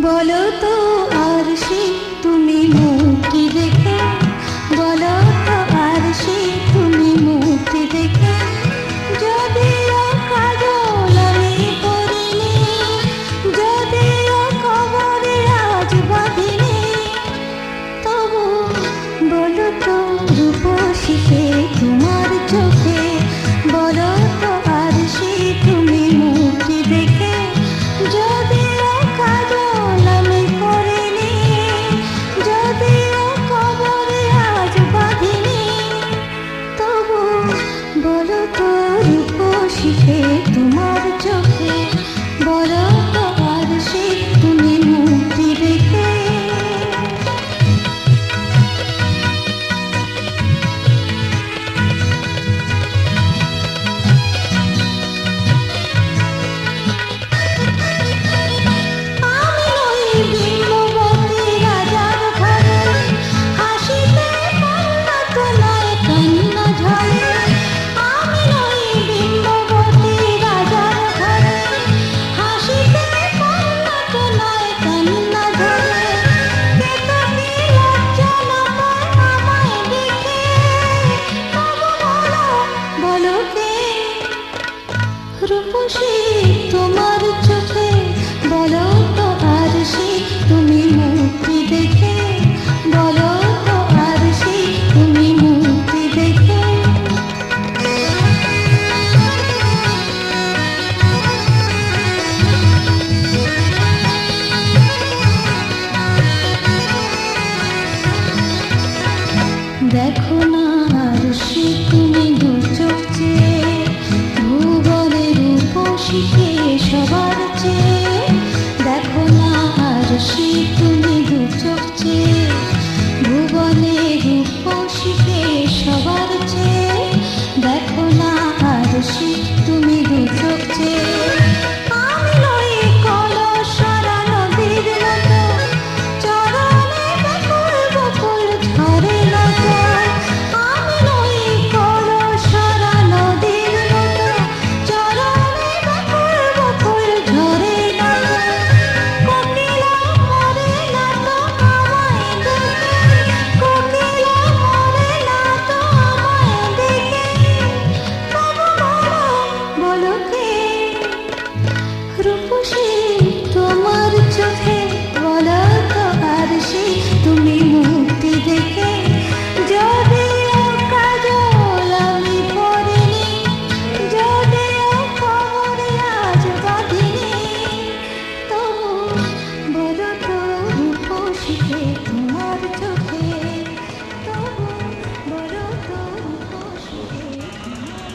বলো তো আর সে তুমি মুক্তি দেখে, বলো তো আর সে তুমি মুক্তি দেখে, যদিও কাজল আমি করিনি, যদিও কবরে আজ বাঁধিনি, তবু বলো তো রূপসীকে তোমার চোখে, বলো তো আর সে তুমি মুক্তি দেখে, যদিও কাজল আমি করিনি, যদিও কবরে আজ বাঁধিনি, তবু বলো তো রূপসীকে তোমার চোখে, বলো তো আর সে তুমি মুক্তি দেখে। রূপসী তোমার চোখে, বলো তো আর সে তুমি মুক্তি দেখে, বলো তো আর সে তুমি মুক্তি দেখে। দেখো না আর সে তুমি দু চোখ চেয়ে, ভুবনের রূপসীকে সবার চেয়ে, দেখো না আর সে তুমি দু চোখ চেয়ে, ভুবনের রূপসীকে সবার চেয়ে, দেখো না আর সে তুমি দু চোখ চেয়ে। আমি নই কলসরা নদীর মতো, চরণে বকুল বকুল ঝরে নত, আমি নই কলসরা নদীর মতো, চরণে বকুল বকুল ঝরে নত, কোকিলা মরে না তো আমায় দেখে, কোকিলা মরে না তো আমায় দেখে, তবু বলো কে রূপসী তোমার চোখে, বলো তো আর সে তুমি মুক্তি দেখে, যদিও কাজল আমি পরিনি, যদিও কবরে আজ বাঁধিনি, তবু বলো তো রূপসীকে তোমার চোখে, তবু বলো তো রূপসীকে তোমার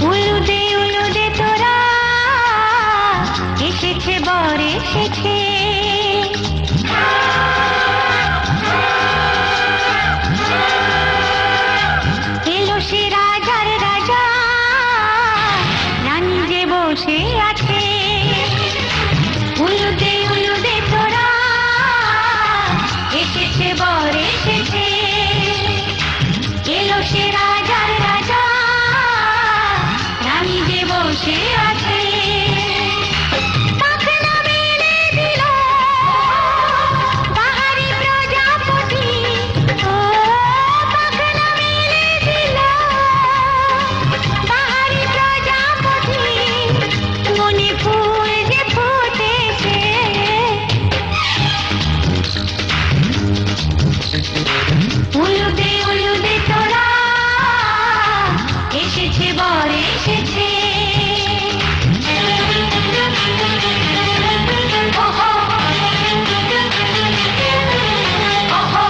উলুদে উলুদে তোরা এসেছে বর এসেছে, এলো সে রাজার রাজা, রানী যে বসে আছে। উলুদে উলুদে তোরা এসেছে বর এসেছে, এলো সে রাজার রাজা, রানী যে বসে আছে। পাখনা মেলে দিল বাহারি প্রজাপতি, ও পাখনা মেলে দিল বাহারি প্রজাপতি, মনে ফুল যে ফুটেছে, উলুদে উলুদে তোরা এসেছে বর এসেছে। ওহো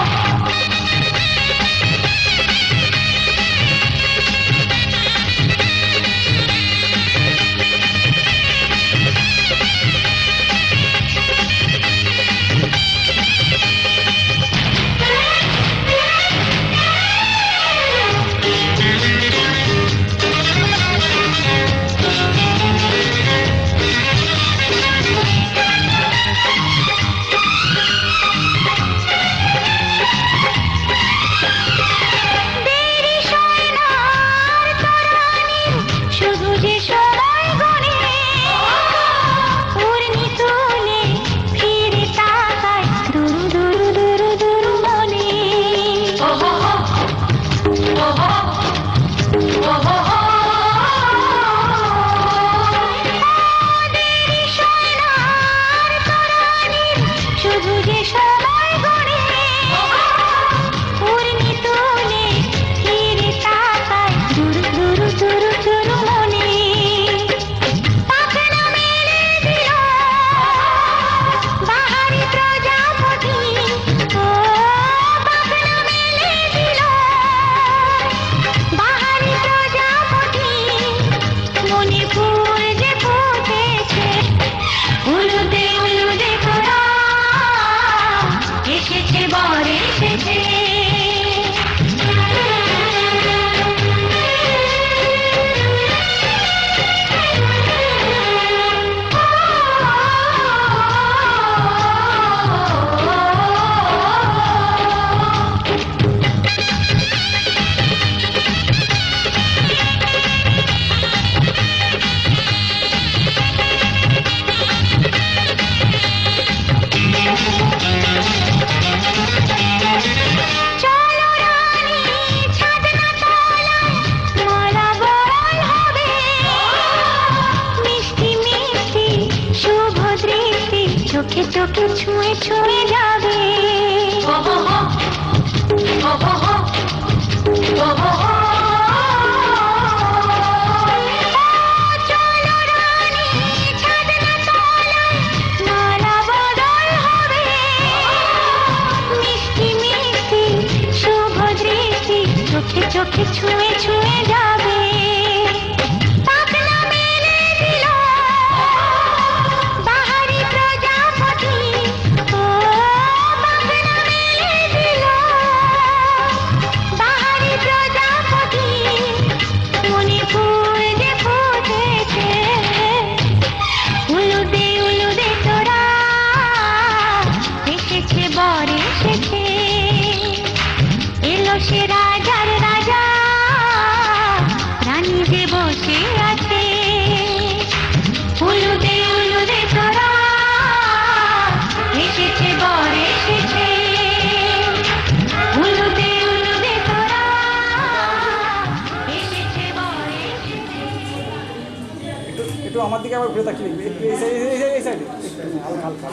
চোখে ছুঁয়ে ছুঁয়ে যাবে। চলো রানী ছাদনা তলায় নানা বদল হবে। মিষ্টি মিষ্টি শুভ দৃষ্টি চোখে চোখে ছুঁয়ে ছুঁয়ে যাবে। পাখনা মেলে দিল বাহারি প্রজাপতি, ও পাখনা মেলে দিল বাহারি প্রজাপতি। মনে ফুল যে ফুটেছে উলুদে উলুদে তোরা, এসেছে বর এসেছে, এলো সে রাজার রাজা, রানী যে বসে আছে। উলুদে উলুদে তোরা, এসেছে বর এসেছে, উলুদে উলুদে তোরা, এসেছে বর এসেছে। একটু আমার দিকে আবার ঘুরে তাকিয়ে দেখবি, একটু এই সাইডে হালকা হালকা।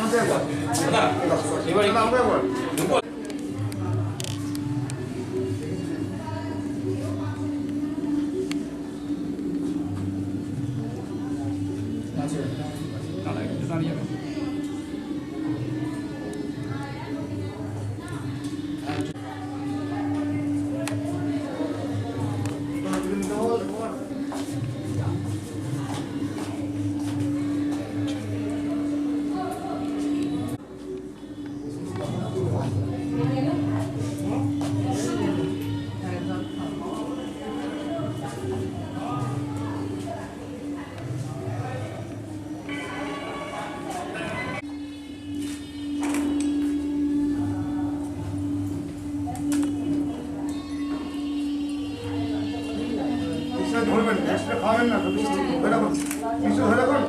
ধরবেন এক্সট্রা খাবেন না, মিষ্টি ধরে রাখুন, মিষ্টি ধরে রাখুন।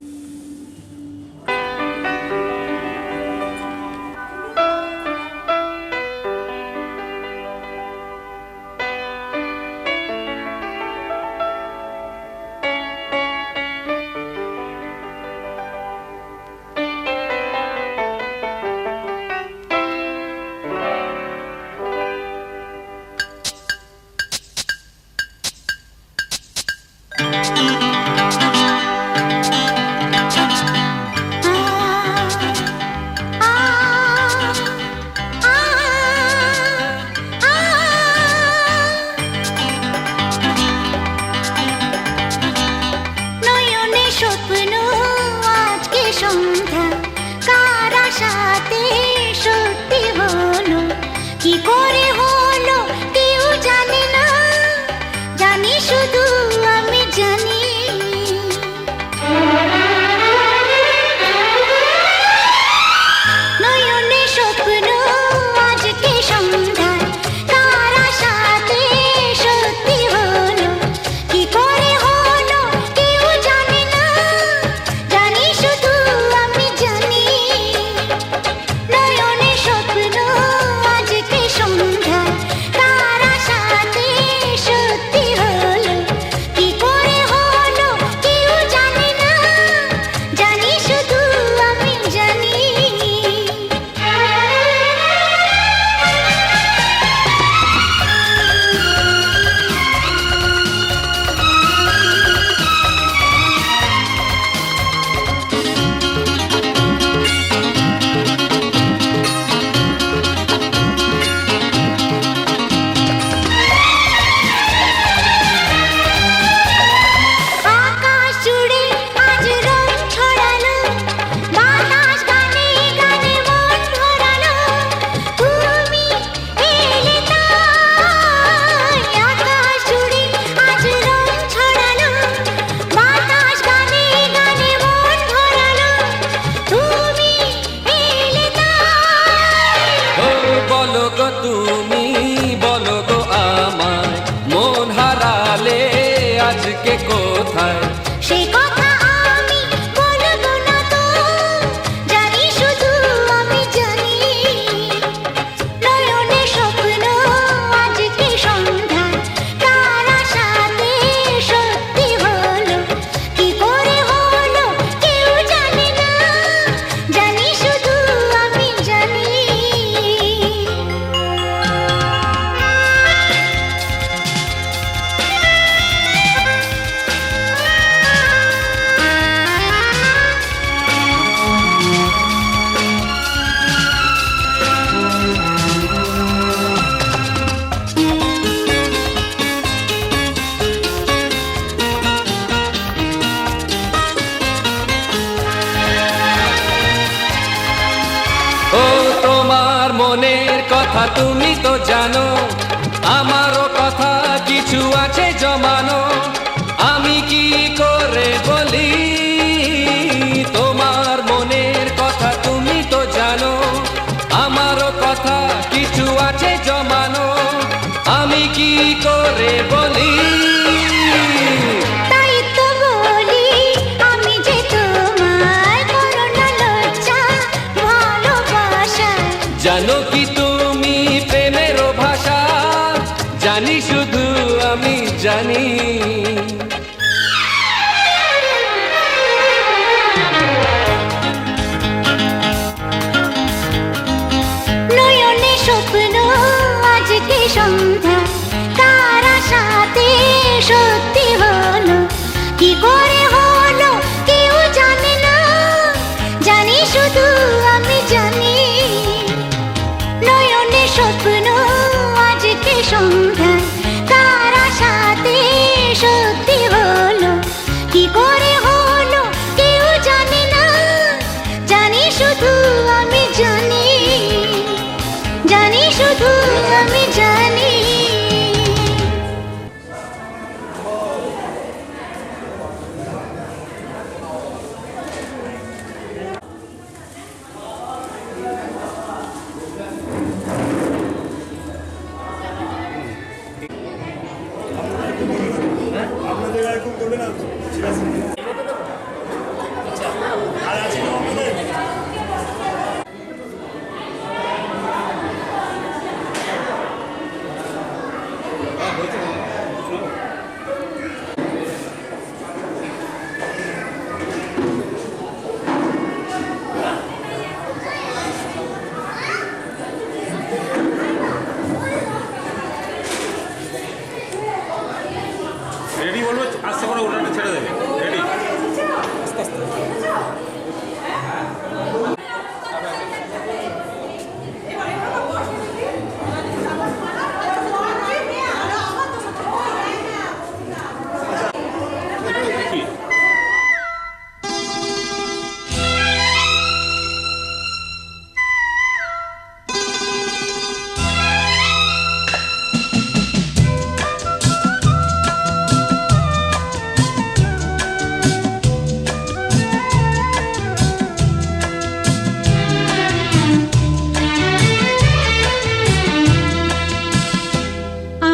নয়নে স্বপ্ন আজকে সন্ধ্যা, কার আশাতে সত্যি হলো, কি করে হলো কেউ জানে না, জানি শুধু আমি জানি কথা তুমি তো জানো, আমারও কথা কিছু আছে জমানো। আমি কি করে বলি তোমার মনের কথা, তুমি তো জানো আমারও কথা কিছু আছে জমানো। আমি কি করে বলি? তাই তো বলি আমি যে তোমার করুণা লজ্জা ভালোবাসা। জানো কি তুমি প্রেমেরও ভাষা? জানি শুধু আমি জানি। নয়নে স্বপ্ন আজকে সন্ধ্যা, কার আশাতে সত্যি হলো, কি করে হলো কেউ জানে না, জানি শুধু আমি জানি। নয়নে স্বপ্ন আজকে সন্ধ্যা, কার আশাতে সত্যি হলো, কি করে হলো কেউ জানে না, জানি শুধু আমি জানি, জানি শুধু আমি জানি। আপনাদের এরকম করবে না, ঠিক আছে? আর আছে না আপনাদের? রেডি বলবো, আস্তে করে ওটাটা ছেড়ে দেবে। রেডি? আস্তে আস্তে। দেখি।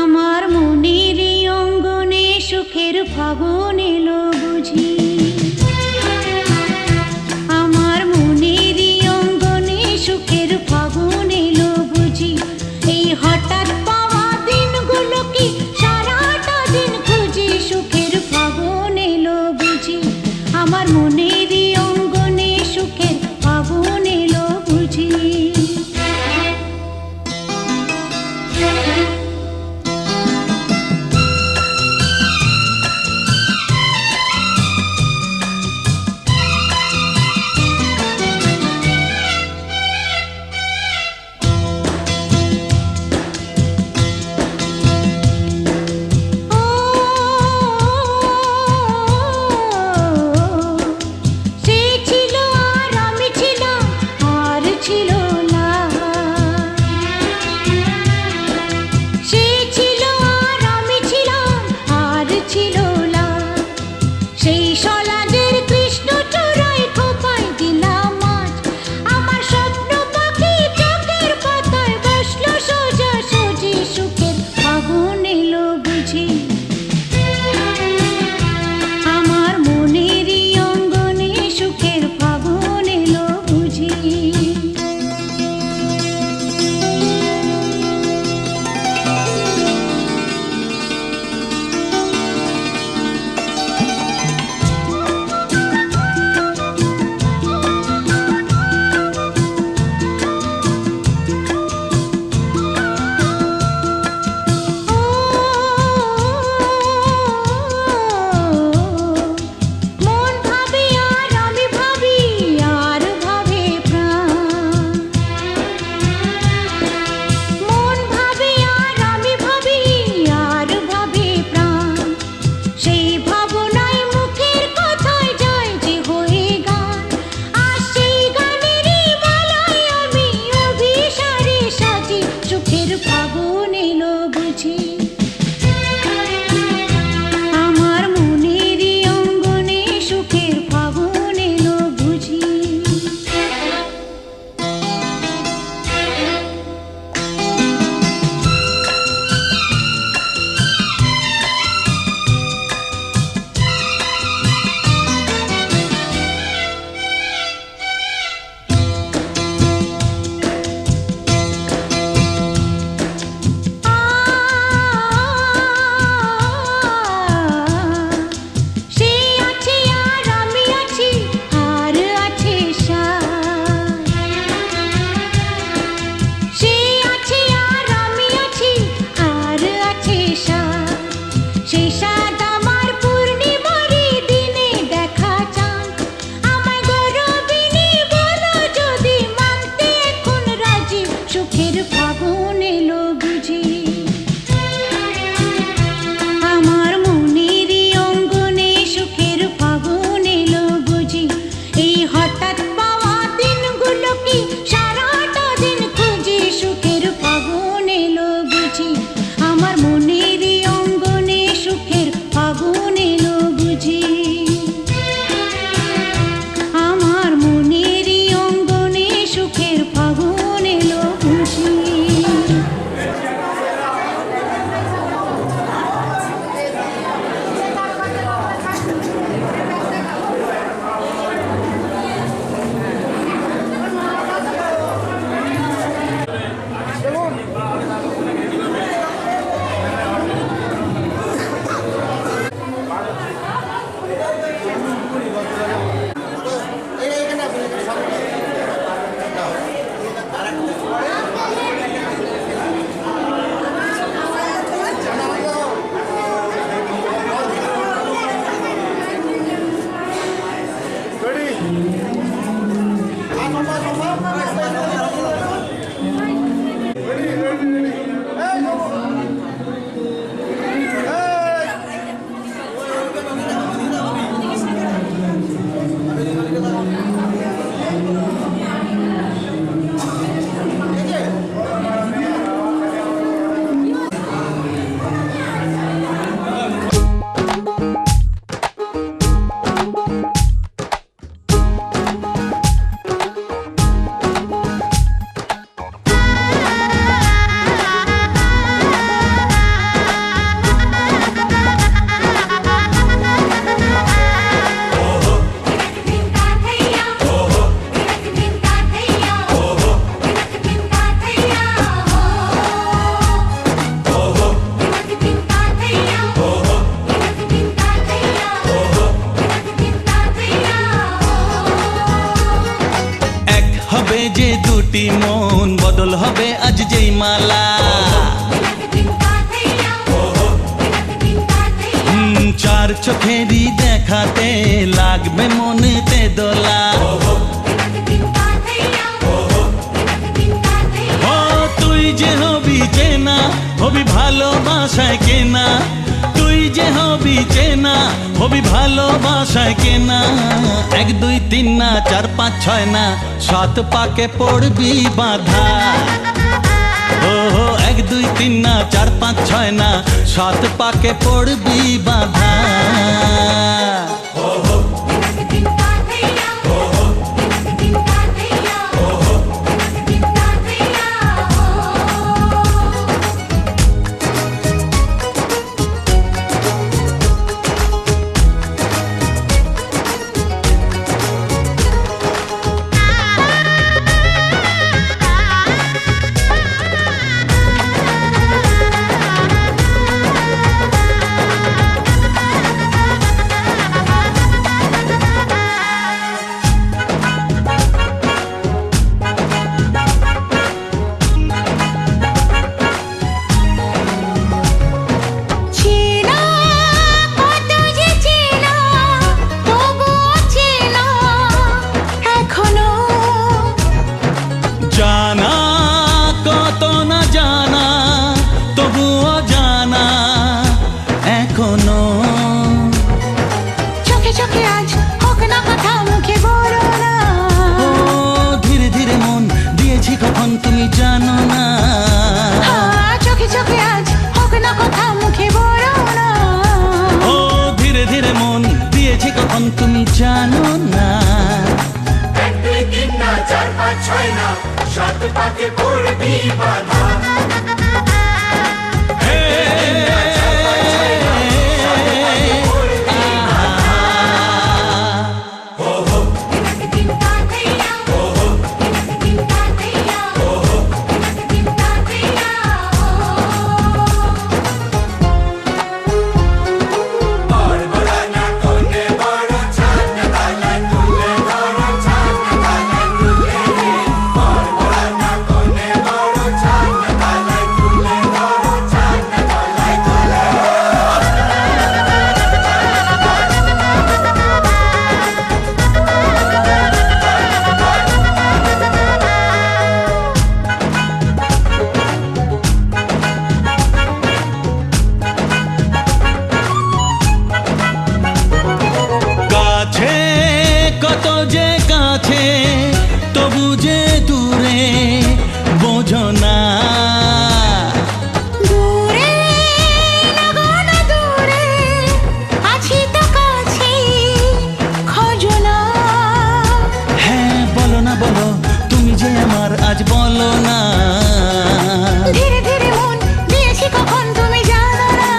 আমার মনের অঙ্গনে সুখের ফাগুন এলো বুঝি, আমার মনের অঙ্গনে সুখের ফাগুন এলো বুঝি। এই হঠাৎ পাওয়া দিনগুলো কি সারাটা দিন খুঁজি, সুখের ফাগুন এলো বুঝি। আমার মনের অঙ্গনে সুখের ফাগুন এলো বুঝি। সে ছিল আর আমি ছিলাম, আর ছিল না। সে ছিল আর আমি ছিলাম, আর ছিল না। সেই সলাজের কৃষ্ণ চূড়ায় খোপায় দিলাম আজ, আমার স্বপ্ন পাখি চোখের পাতায় বসলো সোজা সোজি। সুখের ফাগুন এলো বুঝি, আমার মনের অঙ্গনে সুখের ফাগুন এলো বুঝি। চার চোখেরই দেখাতে লাগবে মনেতে দোলা। ও তুই যে হবি চেনা, হবি ভালোবাসায় কেনা, তুই যে হবি চেনা, হবি ভালোবাসায় কেনা। 1 2 3 না 4 5 6 না 7 পাকে পড়বি বাধা। ও 1 2 3 না 4 5 6 না 7 পাকে পড়বি বাধা। চেনা কত যে চেনা তবুও চেনা এখনো, জানা কত না জানা তবুও জানা এখনো। চোখে চোখে আজ হোক না কথা মুখে বলো না। ও ধীরে ধীরে মন দিয়েছি কখন তুমি জানো না। চোখে চোখে আজ হোক না কথা মুখে বলো না। ও ধীরে ধীরে মন দিয়েছি কখন তুমি জানো না। 1 2 3 না 4 5 6 না 7 পাকে পড়বি বাধা। কাছে কত যে কাছে তবু যে দূরে বোঝো না। দূরে লাগো না দূরে আছি তো কাছে খোঁজো না। হ্যাঁ বলো না বলো তুমি যে আমার আজ বলো না। ধীরে ধীরে মন দিয়েছি কখন তুমি জানো না।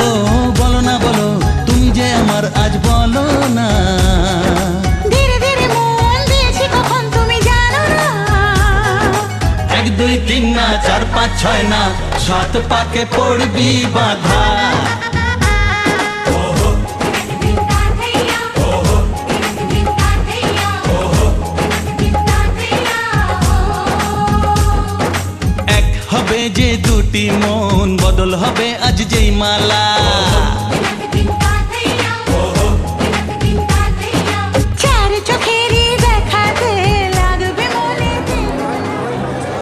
ও বলো না বলো তুমি যে আমার আজ বলো না। ধীরে ধীরে মন দিয়েছি কখন তুমি জানো না। 1 2 3 না 4 5 6 না 7 পাকে পড়বি বাধা। এক হবে যে দুটি মন বদল হবে আজ যেই মালা।